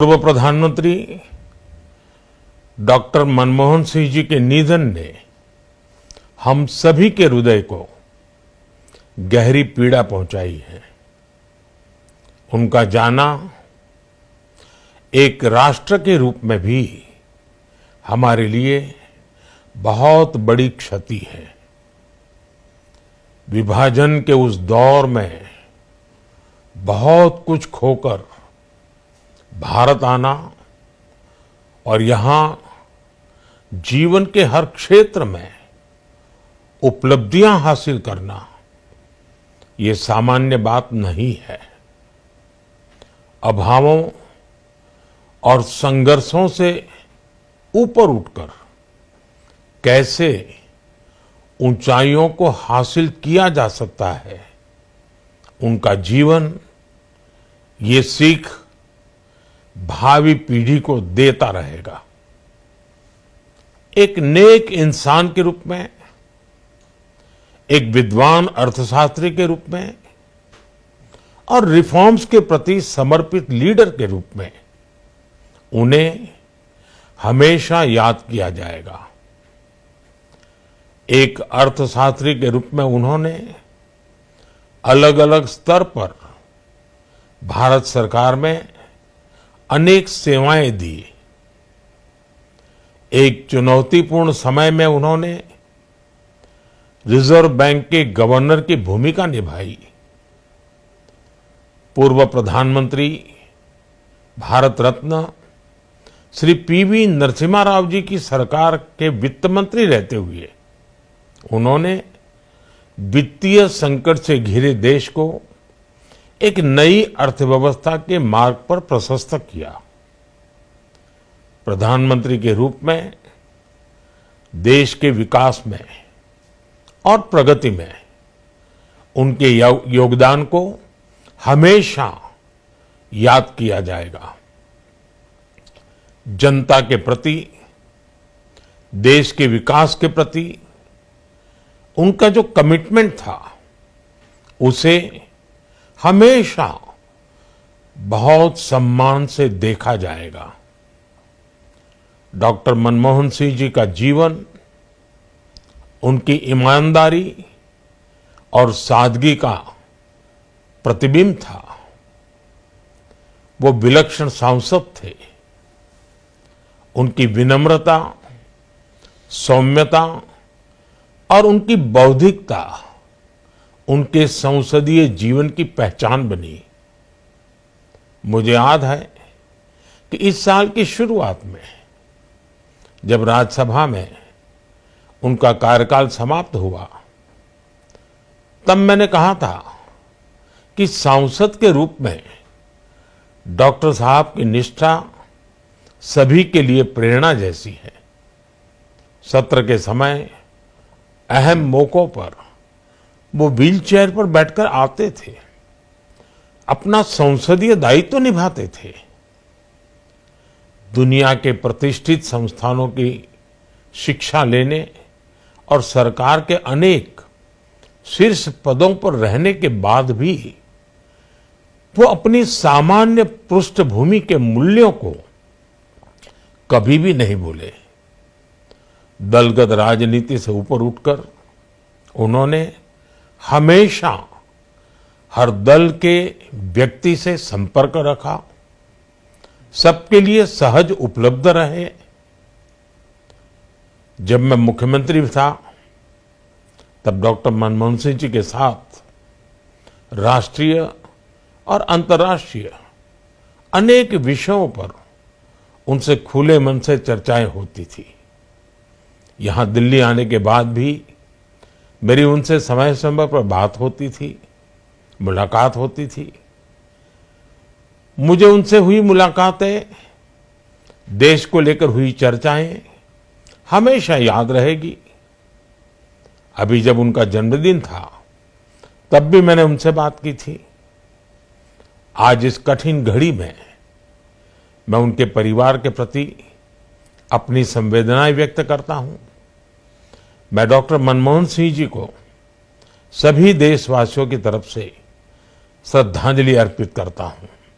पूर्व प्रधानमंत्री डॉक्टर मनमोहन सिंह जी के निधन ने हम सभी के हृदय को गहरी पीड़ा पहुंचाई है। उनका जाना एक राष्ट्र के रूप में भी हमारे लिए बहुत बड़ी क्षति है। विभाजन के उस दौर में बहुत कुछ खोकर भारत आना और यहां जीवन के हर क्षेत्र में उपलब्धियां हासिल करना ये सामान्य बात नहीं है। अभावों और संघर्षों से ऊपर उठकर कैसे ऊंचाइयों को हासिल किया जा सकता है, उनका जीवन ये सीख भावी पीढ़ी को देता रहेगा। एक नेक इंसान के रूप में, एक विद्वान अर्थशास्त्री के रूप में और रिफॉर्म्स के प्रति समर्पित लीडर के रूप में उन्हें हमेशा याद किया जाएगा। एक अर्थशास्त्री के रूप में उन्होंने अलग अलग स्तर पर भारत सरकार में अनेक सेवाएं दी। एक चुनौतीपूर्ण समय में उन्होंने रिजर्व बैंक के गवर्नर की भूमिका निभाई। पूर्व प्रधानमंत्री भारत रत्न श्री पीवी नरसिम्हा राव जी की सरकार के वित्त मंत्री रहते हुए उन्होंने वित्तीय संकट से घिरे देश को एक नई अर्थव्यवस्था के मार्ग पर प्रशस्त किया। प्रधानमंत्री के रूप में देश के विकास में और प्रगति में उनके योगदान को हमेशा याद किया जाएगा। जनता के प्रति, देश के विकास के प्रति उनका जो कमिटमेंट था उसे हमेशा बहुत सम्मान से देखा जाएगा। डॉक्टर मनमोहन सिंह जी का जीवन उनकी ईमानदारी और सादगी का प्रतिबिंब था। वो विलक्षण सांसद थे। उनकी विनम्रता, सौम्यता और उनकी बौद्धिकता उनके संसदीय जीवन की पहचान बनी। मुझे याद है कि इस साल की शुरुआत में जब राज्यसभा में उनका कार्यकाल समाप्त हुआ, तब मैंने कहा था कि सांसद के रूप में डॉक्टर साहब की निष्ठा सभी के लिए प्रेरणा जैसी है। सत्र के समय अहम मौकों पर वो व्हीलचेयर पर बैठकर आते थे, अपना संसदीय दायित्व निभाते थे। दुनिया के प्रतिष्ठित संस्थानों की शिक्षा लेने और सरकार के अनेक शीर्ष पदों पर रहने के बाद भी वो अपनी सामान्य पृष्ठभूमि के मूल्यों को कभी भी नहीं भूले। दलगत राजनीति से ऊपर उठकर उन्होंने हमेशा हर दल के व्यक्ति से संपर्क रखा, सबके लिए सहज उपलब्ध रहे। जब मैं मुख्यमंत्री था तब डॉक्टर मनमोहन सिंह जी के साथ राष्ट्रीय और अंतर्राष्ट्रीय अनेक विषयों पर उनसे खुले मन से चर्चाएं होती थी। यहां दिल्ली आने के बाद भी मेरी उनसे समय समय पर बात होती थी, मुलाकात होती थी। मुझे उनसे हुई मुलाकातें, देश को लेकर हुई चर्चाएं हमेशा याद रहेगी। अभी जब उनका जन्मदिन था तब भी मैंने उनसे बात की थी। आज इस कठिन घड़ी में मैं उनके परिवार के प्रति अपनी संवेदनाएं व्यक्त करता हूं। मैं डॉक्टर मनमोहन सिंह जी को सभी देशवासियों की तरफ से श्रद्धांजलि अर्पित करता हूं।